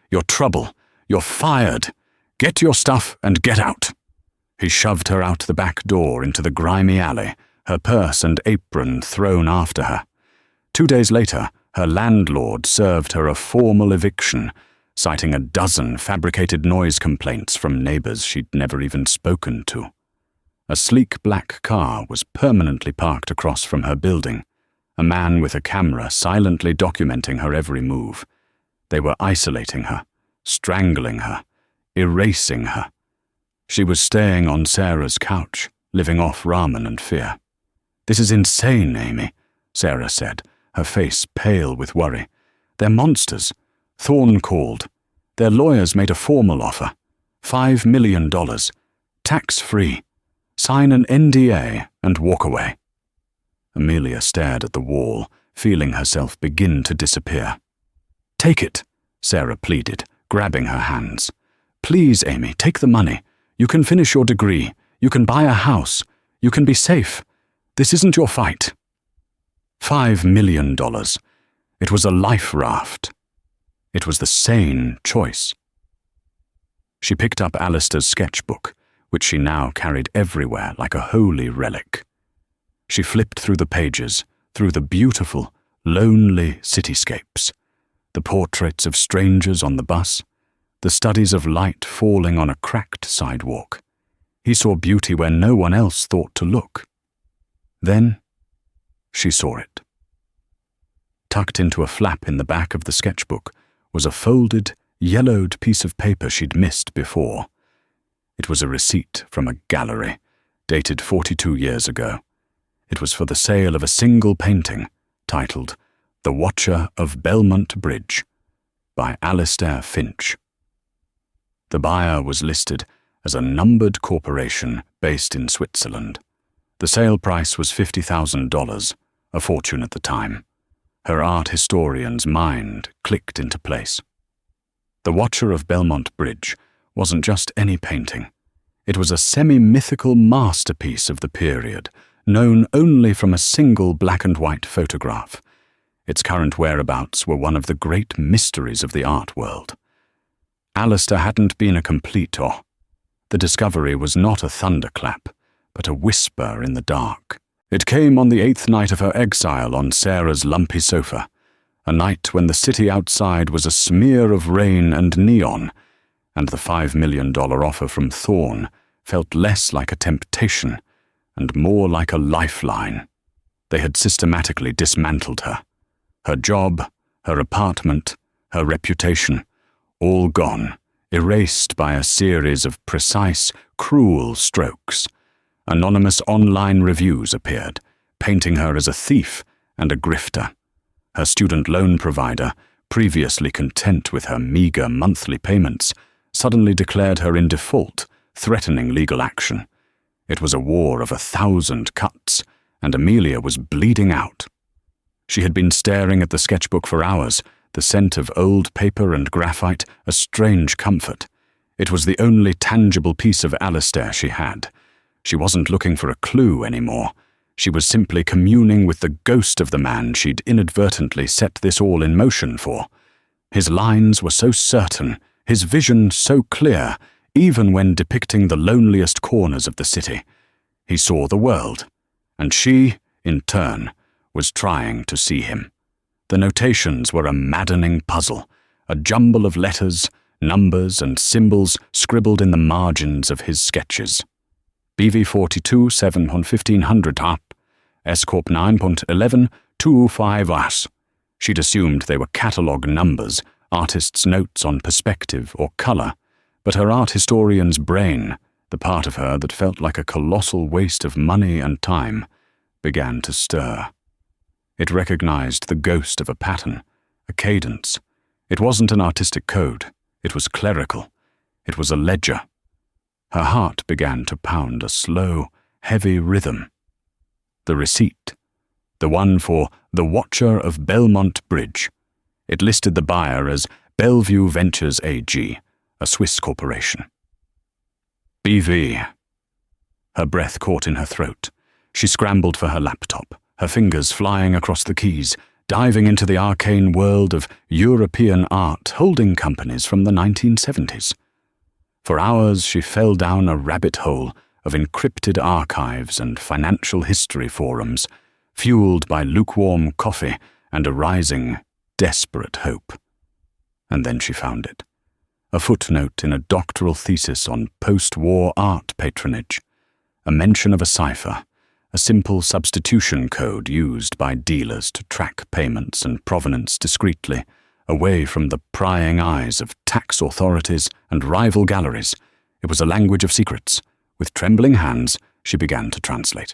"You're trouble. You're fired. Get your stuff and get out." He shoved her out the back door into the grimy alley, her purse and apron thrown after her. 2 days later, her landlord served her a formal eviction, citing a dozen fabricated noise complaints from neighbors she'd never even spoken to. A sleek black car was permanently parked across from her building, a man with a camera silently documenting her every move. They were isolating her, strangling her, erasing her. She was staying on Sarah's couch, living off ramen and fear. "This is insane, Amy," Sarah said, her face pale with worry. "They're monsters. Thorne called. Their lawyers made a formal offer. $5 million. Tax-free. Sign an NDA and walk away." Amelia stared at the wall, feeling herself begin to disappear. "Take it," Sarah pleaded, grabbing her hands. "Please, Amy, take the money. You can finish your degree. You can buy a house. You can be safe. This isn't your fight." $5 million. It was a life raft. It was the sane choice. She picked up Alistair's sketchbook, which she now carried everywhere like a holy relic. She flipped through the pages, through the beautiful, lonely cityscapes, the portraits of strangers on the bus, the studies of light falling on a cracked sidewalk. He saw beauty where no one else thought to look. Then she saw it. Tucked into a flap in the back of the sketchbook was a folded, yellowed piece of paper she'd missed before. It was a receipt from a gallery, dated 42 years ago. It was for the sale of a single painting, titled The Watcher of Belmont Bridge, by Alistair Finch. The buyer was listed as a numbered corporation based in Switzerland. The sale price was $50,000, a fortune at the time. Her art historian's mind clicked into place. The Watcher of Belmont Bridge wasn't just any painting. It was a semi-mythical masterpiece of the period, known only from a single black-and-white photograph. Its current whereabouts were one of the great mysteries of the art world. Alistair hadn't been a completor. The discovery was not a thunderclap, but a whisper in the dark. It came on the 8th night of her exile on Sarah's lumpy sofa, a night when the city outside was a smear of rain and neon, and the $5 million offer from Thorne felt less like a temptation and more like a lifeline. They had systematically dismantled her. Her job, her apartment, her reputation, all gone, erased by a series of precise, cruel strokes. Anonymous online reviews appeared, painting her as a thief and a grifter. Her student loan provider, previously content with her meager monthly payments, suddenly declared her in default, threatening legal action. It was a war of 1,000 cuts, and Amelia was bleeding out. She had been staring at the sketchbook for hours, the scent of old paper and graphite a strange comfort. It was the only tangible piece of Alistair she had. She wasn't looking for a clue anymore. She was simply communing with the ghost of the man she'd inadvertently set this all in motion for. His lines were so certain, his vision so clear, even when depicting the loneliest corners of the city. He saw the world, and she, in turn, was trying to see him. The notations were a maddening puzzle, a jumble of letters, numbers, and symbols scribbled in the margins of his sketches. BV42 71500 Hap, S-Corp 9.11 205 As. She'd assumed they were catalogue numbers, artists' notes on perspective or colour, but her art historian's brain, the part of her that felt like a colossal waste of money and time, began to stir. It recognized the ghost of a pattern, a cadence. It wasn't an artistic code. It was clerical. It was a ledger. Her heart began to pound a slow, heavy rhythm. The receipt. The one for The Watcher of Belmont Bridge. It listed the buyer as Bellevue Ventures AG, a Swiss corporation. BV. Her breath caught in her throat. She scrambled for her laptop, her fingers flying across the keys, diving into the arcane world of European art holding companies from the 1970s. For hours she fell down a rabbit hole of encrypted archives and financial history forums, fueled by lukewarm coffee and a rising, desperate hope. And then she found it. A footnote in a doctoral thesis on post-war art patronage, a mention of a cipher, a simple substitution code used by dealers to track payments and provenance discreetly, away from the prying eyes of tax authorities and rival galleries. It was a language of secrets. With trembling hands, she began to translate.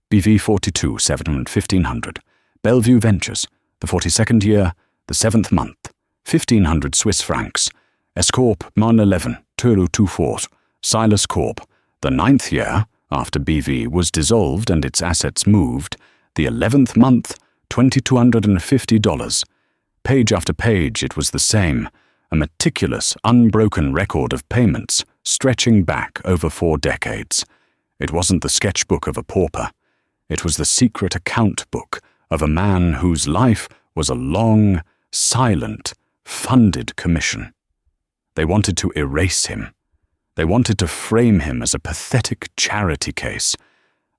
BV 42, 7 and 1500. Bellevue Ventures, the 42nd year, the 7th month, 1500 Swiss francs. Escorp, Mon 11, Turu 24, Silas Corp, the 9th year, after BV was dissolved and its assets moved, the 11th month, $2,250. Page after page it was the same, a meticulous, unbroken record of payments stretching back over 4 decades. It wasn't the sketchbook of a pauper. It was the secret account book of a man whose life was a long, silent, funded commission. They wanted to erase him. They wanted to frame him as a pathetic charity case,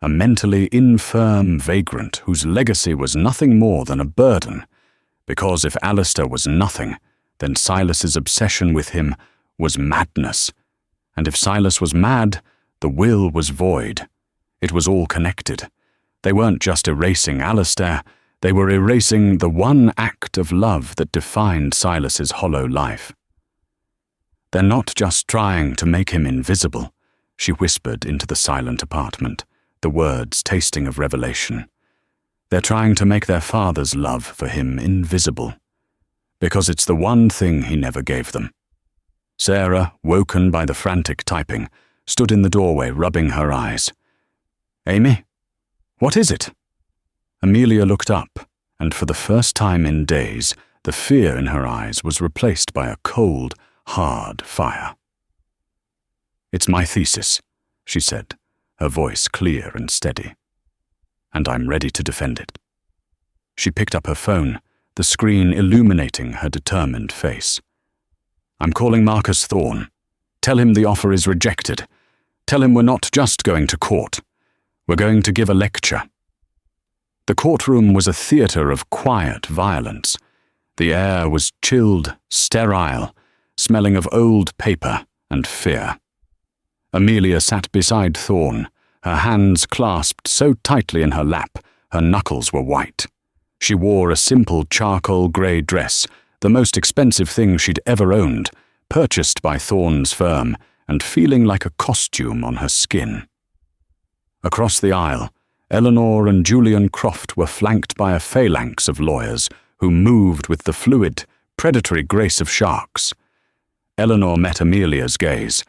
a mentally infirm vagrant whose legacy was nothing more than a burden, because if Alistair was nothing, then Silas's obsession with him was madness, and if Silas was mad, the will was void. It was all connected. They weren't just erasing Alistair, they were erasing the one act of love that defined Silas's hollow life. They're not just trying to make him invisible, she whispered into the silent apartment, the words tasting of revelation. They're trying to make their father's love for him invisible, because it's the one thing he never gave them. Sarah, woken by the frantic typing, stood in the doorway rubbing her eyes. Amy? What is it? Amelia looked up, and for the first time in days, the fear in her eyes was replaced by a cold, hard fire. It's my thesis, she said, her voice clear and steady. And I'm ready to defend it. She picked up her phone, the screen illuminating her determined face. I'm calling Marcus Thorne. Tell him the offer is rejected. Tell him we're not just going to court. We're going to give a lecture. The courtroom was a theater of quiet violence. The air was chilled, sterile, smelling of old paper and fear. Amelia sat beside Thorne, her hands clasped so tightly in her lap, her knuckles were white. She wore a simple charcoal grey dress, the most expensive thing she'd ever owned, purchased by Thorne's firm and feeling like a costume on her skin. Across the aisle, Eleanor and Julian Croft were flanked by a phalanx of lawyers who moved with the fluid, predatory grace of sharks. Eleanor met Amelia's gaze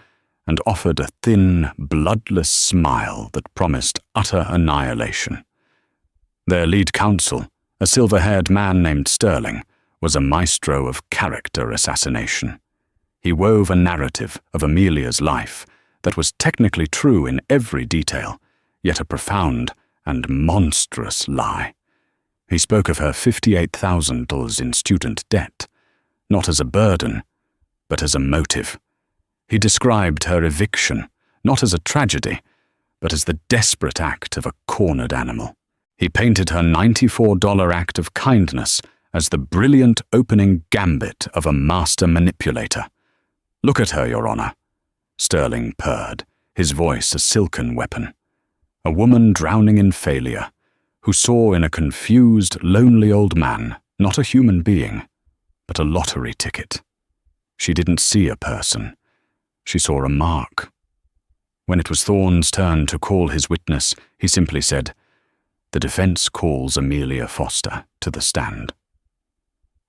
and offered a thin, bloodless smile that promised utter annihilation. Their lead counsel, a silver-haired man named Sterling, was a maestro of character assassination. He wove a narrative of Amelia's life that was technically true in every detail, yet a profound and monstrous lie. He spoke of her $58,000 in student debt, not as a burden, but as a motive. He described her eviction, not as a tragedy, but as the desperate act of a cornered animal. He painted her $94 act of kindness as the brilliant opening gambit of a master manipulator. Look at her, Your Honor, Sterling purred, his voice a silken weapon. A woman drowning in failure, who saw in a confused, lonely old man not a human being, but a lottery ticket. She didn't see a person. She saw a mark. When it was Thorne's turn to call his witness, he simply said, "The defense calls Amelia Foster to the stand."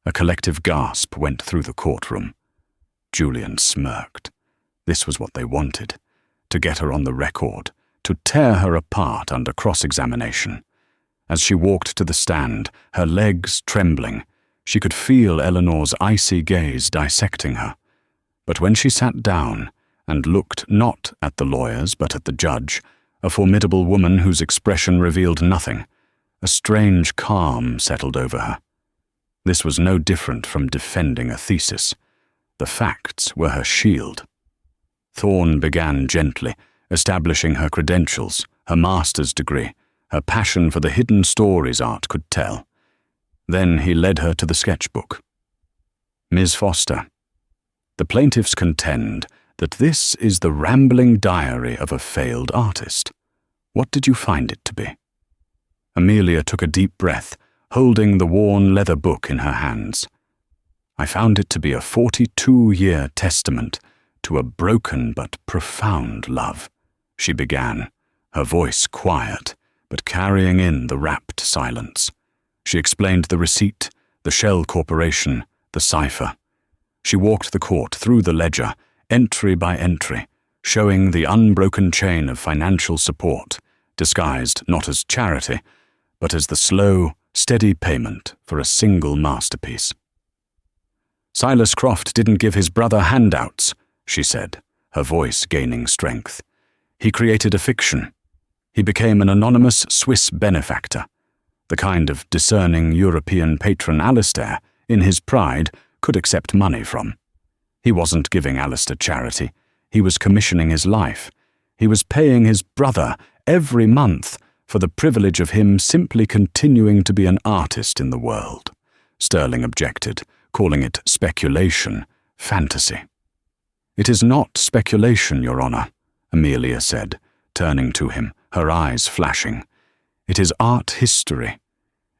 A collective gasp went through the courtroom. Julian smirked. This was what they wanted, to get her on the record, to tear her apart under cross-examination. As she walked to the stand, her legs trembling, she could feel Eleanor's icy gaze dissecting her. But when she sat down, and looked not at the lawyers but at the judge, a formidable woman whose expression revealed nothing. A strange calm settled over her. This was no different from defending a thesis. The facts were her shield. Thorne began gently, establishing her credentials, her master's degree, her passion for the hidden stories art could tell. Then he led her to the sketchbook. Ms. Foster, the plaintiffs contend that this is the rambling diary of a failed artist. What did you find it to be? Amelia took a deep breath, holding the worn leather book in her hands. I found it to be a 42-year testament to a broken but profound love, she began, her voice quiet, but carrying in the rapt silence. She explained the receipt, the Shell Corporation, the cipher. She walked the court through the ledger, entry by entry, showing the unbroken chain of financial support, disguised not as charity, but as the slow, steady payment for a single masterpiece. Silas Croft didn't give his brother handouts, she said, her voice gaining strength. He created a fiction. He became an anonymous Swiss benefactor, the kind of discerning European patron Alistair, in his pride, could accept money from. He wasn't giving Alistair charity. He was commissioning his life. He was paying his brother every month for the privilege of him simply continuing to be an artist in the world. Sterling objected, calling it speculation, fantasy. It is not speculation, Your Honor, Amelia said, turning to him, her eyes flashing. It is art history.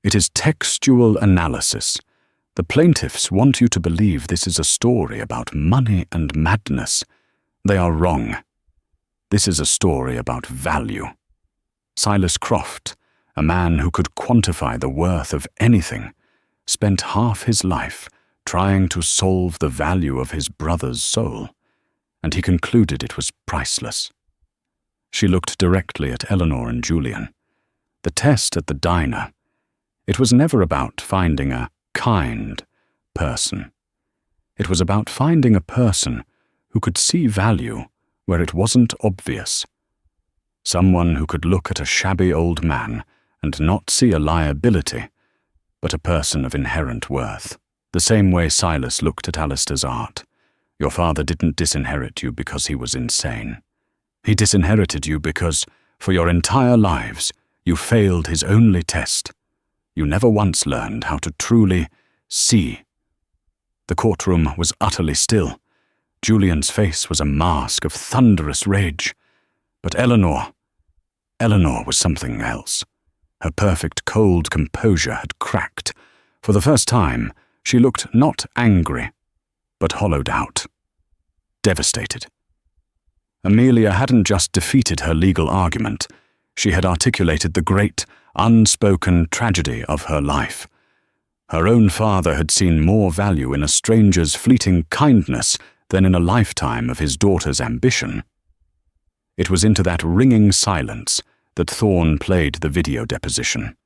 It is textual analysis. The plaintiffs want you to believe this is a story about money and madness. They are wrong. This is a story about value. Silas Croft, a man who could quantify the worth of anything, spent half his life trying to solve the value of his brother's soul, and he concluded it was priceless. She looked directly at Eleanor and Julian. The test at the diner, it was never about finding a kind person. It was about finding a person who could see value where it wasn't obvious. Someone who could look at a shabby old man and not see a liability, but a person of inherent worth. The same way Silas looked at Alistair's art. Your father didn't disinherit you because he was insane. He disinherited you because, for your entire lives, you failed his only test. You never once learned how to truly see. The courtroom was utterly still. Julian's face was a mask of thunderous rage. But Eleanor was something else. Her perfect cold composure had cracked. For the first time, she looked not angry, but hollowed out, devastated. Amelia hadn't just defeated her legal argument. She had articulated the great, unspoken tragedy of her life. Her own father had seen more value in a stranger's fleeting kindness than in a lifetime of his daughter's ambition. It was into that ringing silence that Thorne played the video deposition.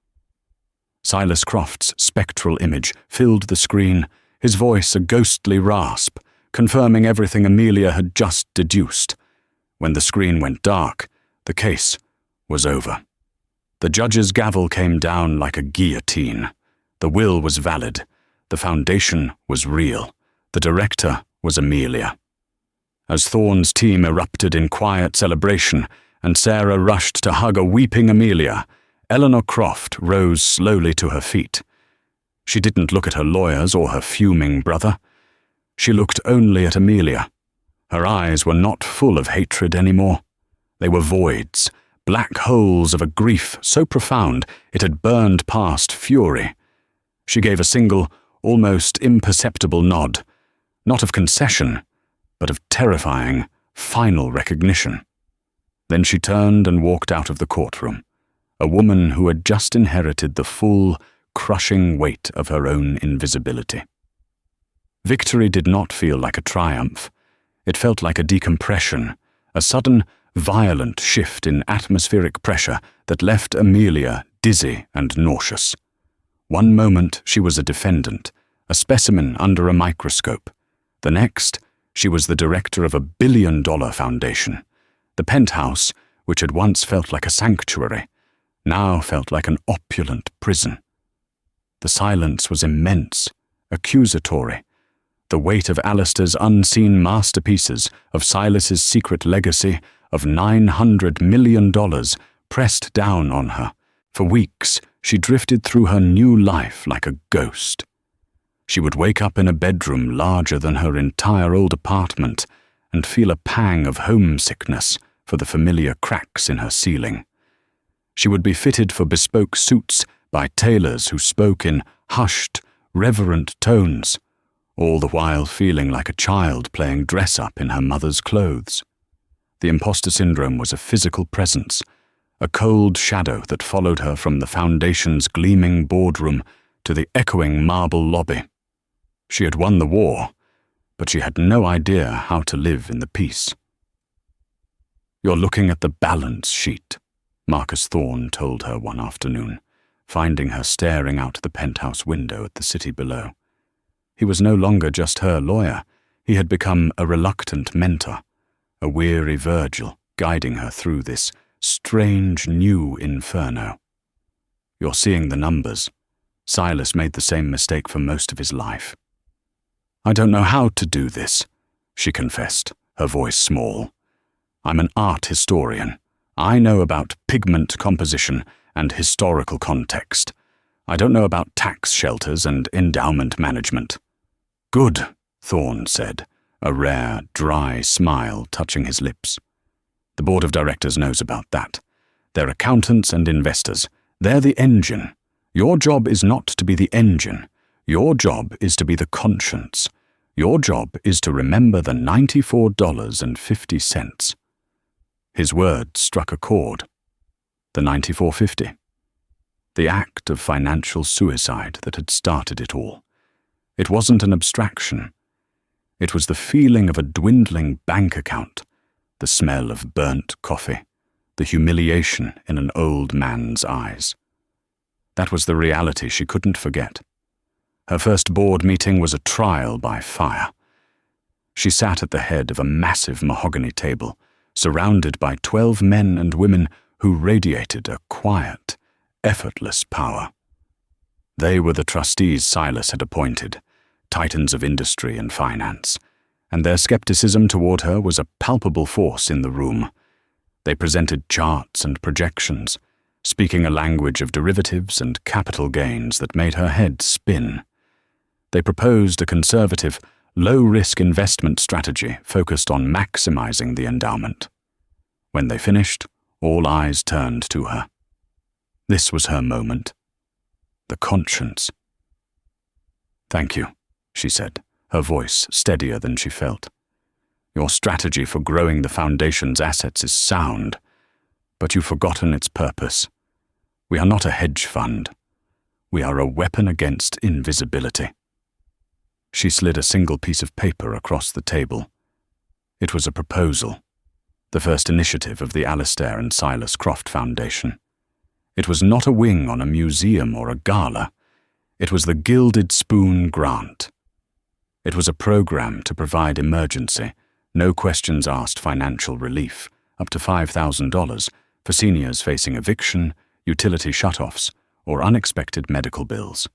Silas Croft's spectral image filled the screen, his voice a ghostly rasp, confirming everything Amelia had just deduced. When the screen went dark, the case was over. The judge's gavel came down like a guillotine. The will was valid. The foundation was real. The director was Amelia. As Thorne's team erupted in quiet celebration and Sarah rushed to hug a weeping Amelia, Eleanor Croft rose slowly to her feet. She didn't look at her lawyers or her fuming brother. She looked only at Amelia. Her eyes were not full of hatred anymore. They were voids, black holes of a grief so profound it had burned past fury. She gave a single, almost imperceptible nod, not of concession, but of terrifying, final recognition. Then she turned and walked out of the courtroom, a woman who had just inherited the full, crushing weight of her own invisibility. Victory did not feel like a triumph. It felt like a decompression, a sudden, violent shift in atmospheric pressure that left Amelia dizzy and nauseous. One moment she was a defendant, a specimen under a microscope. The next, She was the director of a billion-dollar foundation. The penthouse, which had once felt like a sanctuary, now felt like an opulent prison. The silence was immense, accusatory. The weight of Alistair's unseen masterpieces, of Silas's secret legacy, of $900 million pressed down on her. For weeks, she drifted through her new life like a ghost. She would wake up in a bedroom larger than her entire old apartment and feel a pang of homesickness for the familiar cracks in her ceiling. She would be fitted for bespoke suits by tailors who spoke in hushed, reverent tones, all the while feeling like a child playing dress-up in her mother's clothes. The imposter syndrome was a physical presence, a cold shadow that followed her from the foundation's gleaming boardroom to the echoing marble lobby. She had won the war, but she had no idea how to live in the peace. "You're looking at the balance sheet," Marcus Thorne told her one afternoon, finding her staring out the penthouse window at the city below. He was no longer just her lawyer. He had become a reluctant mentor, a weary Virgil guiding her through this strange new inferno. "You're seeing the numbers. Silas made the same mistake for most of his life." "I don't know how to do this," she confessed, her voice small. "I'm an art historian. I know about pigment composition and historical context. I don't know about tax shelters and endowment management." "Good," Thorne said, a rare, dry smile touching his lips. "The board of directors knows about that. They're accountants and investors. They're the engine. Your job is not to be the engine. Your job is to be the conscience. Your job is to remember the $94.50. His words struck a chord. The $94.50. The act of financial suicide that had started it all. It wasn't an abstraction. It was the feeling of a dwindling bank account, the smell of burnt coffee, the humiliation in an old man's eyes. That was the reality she couldn't forget. Her first board meeting was a trial by fire. She sat at the head of a massive mahogany table, surrounded by 12 men and women who radiated a quiet, effortless power. They were the trustees Silas had appointed, titans of industry and finance, and their skepticism toward her was a palpable force in the room. They presented charts and projections, speaking a language of derivatives and capital gains that made her head spin. They proposed a conservative, low-risk investment strategy focused on maximizing the endowment. When they finished, all eyes turned to her. This was her moment. The conscience. "Thank you," she said, her voice steadier than she felt. "Your strategy for growing the foundation's assets is sound, but you've forgotten its purpose. We are not a hedge fund. We are a weapon against invisibility." She slid a single piece of paper across the table. It was a proposal, the first initiative of the Alistair and Silas Croft Foundation. It was not a wing on a museum or a gala. It was the Gilded Spoon Grant. It was a program to provide emergency, no questions asked financial relief, up to $5,000 for seniors facing eviction, utility shutoffs, or unexpected medical bills.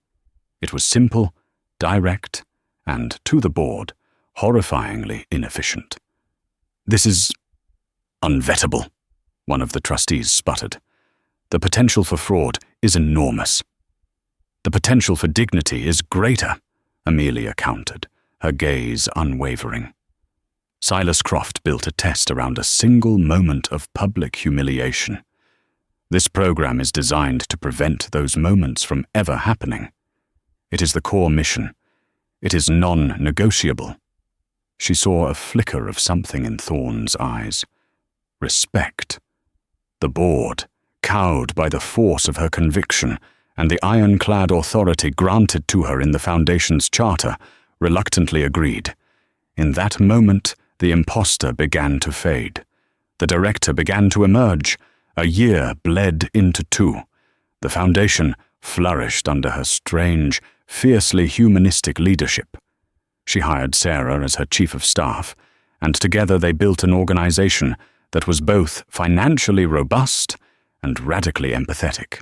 It was simple, direct, and, to the board, horrifyingly inefficient. "This is unvettable," one of the trustees sputtered. "The potential for fraud is enormous." "The potential for dignity is greater," Amelia countered, her gaze unwavering. Silas Croft built a test around a single moment of public humiliation. This program is designed to prevent those moments from ever happening. It is the core mission. It is non-negotiable. She saw a flicker of something in Thorne's eyes. Respect. The board, cowed by the force of her conviction and the ironclad authority granted to her in the Foundation's charter, reluctantly agreed. In that moment, the imposter began to fade. The director began to emerge. A year bled into 2. The Foundation flourished under her strange, fiercely humanistic leadership. She hired Sarah as her chief of staff, and together they built an organization that was both financially robust and radically empathetic.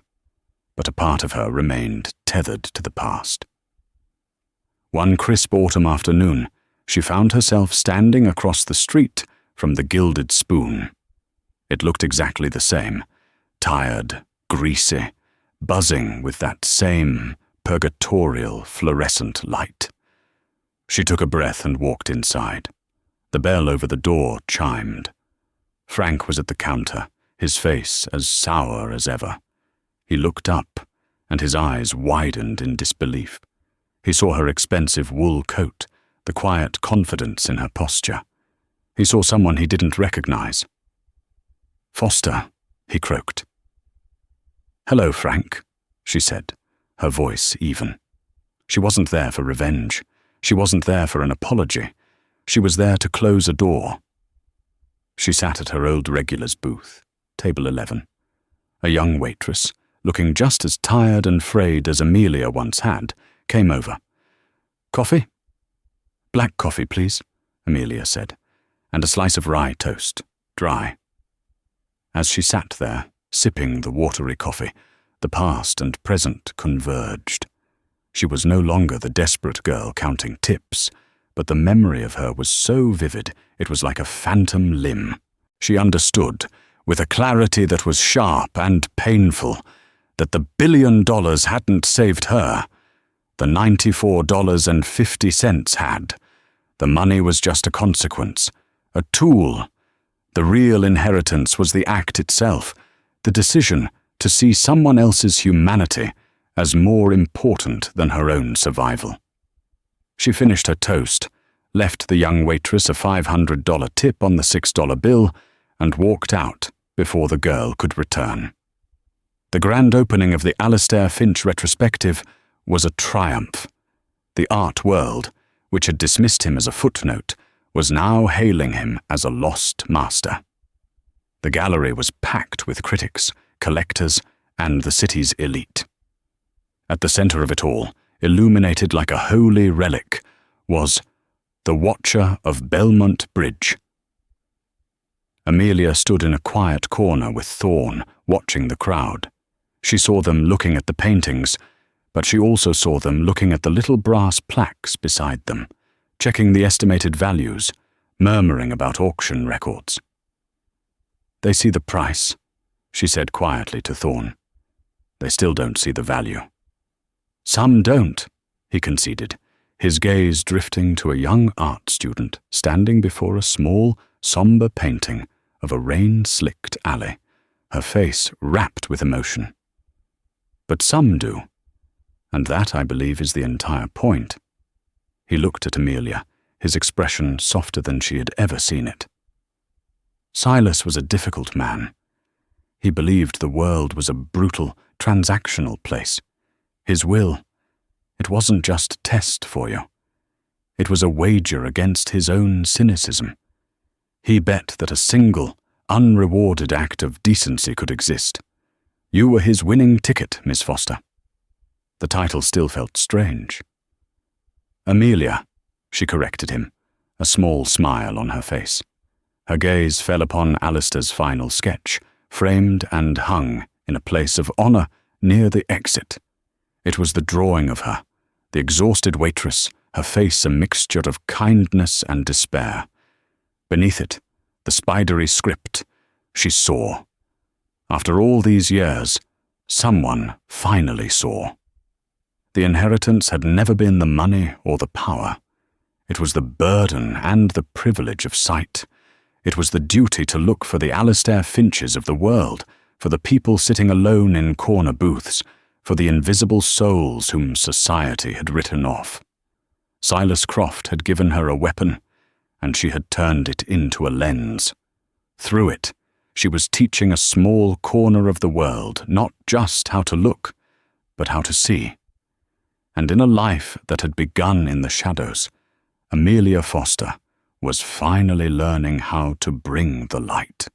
But a part of her remained tethered to the past. One crisp autumn afternoon, she found herself standing across the street from the Gilded Spoon. It looked exactly the same, tired, greasy, buzzing with that same purgatorial fluorescent light. She took a breath and walked inside. The bell over the door chimed. Frank was at the counter, his face as sour as ever. He looked up, and his eyes widened in disbelief. He saw her expensive wool coat, the quiet confidence in her posture. He saw someone he didn't recognize. "Foster," he croaked. "Hello, Frank," she said, her voice even. She wasn't there for revenge. She wasn't there for an apology. She was there to close a door. She sat at her old regular's booth, table 11. A young waitress, looking just as tired and frayed as Amelia once had, came over. "Coffee?" "Black coffee, please," Amelia said, "and a slice of rye toast, dry." As she sat there, sipping the watery coffee, the past and present converged. She was no longer the desperate girl counting tips, but the memory of her was so vivid it was like a phantom limb. She understood, with a clarity that was sharp and painful, that the $1 billion hadn't saved her. The $94.50 had. The money was just a consequence, a tool. The real inheritance was the act itself, the decision to see someone else's humanity as more important than her own survival. She finished her toast, left the young waitress a $500 tip on the $6 bill, and walked out before the girl could return. The grand opening of the Alastair Finch retrospective was a triumph. The art world, which had dismissed him as a footnote, was now hailing him as a lost master. The gallery was packed with critics, collectors, and the city's elite. At the center of it all, illuminated like a holy relic, was the Watcher of Belmont Bridge. Amelia stood in a quiet corner with Thorne, watching the crowd. She saw them looking at the paintings, but she also saw them looking at the little brass plaques beside them, checking the estimated values, murmuring about auction records. "They see the price," she said quietly to Thorne. "They still don't see the value." "Some don't," he conceded, his gaze drifting to a young art student standing before a small, somber painting of a rain-slicked alley, her face rapt with emotion. "But some do, and that, I believe, is the entire point." He looked at Amelia, his expression softer than she had ever seen it. Silas was a difficult man. He believed the world was a brutal, transactional place. His will, it wasn't just a test for you. It was a wager against his own cynicism. He bet that a single, unrewarded act of decency could exist. You were his winning ticket, Miss Foster. The title still felt strange. "Amelia," she corrected him, a small smile on her face. Her gaze fell upon Alistair's final sketch, framed and hung in a place of honor near the exit. It was the drawing of her, the exhausted waitress, her face a mixture of kindness and despair. Beneath it, the spidery script, she saw. After all these years, someone finally saw. The inheritance had never been the money or the power. It was the burden and the privilege of sight. It was the duty to look for the Alastair Finches of the world, for the people sitting alone in corner booths, for the invisible souls whom society had written off. Silas Croft had given her a weapon, and she had turned it into a lens. Through it, she was teaching a small corner of the world not just how to look, but how to see. And in a life that had begun in the shadows, Amelia Foster was finally learning how to bring the light.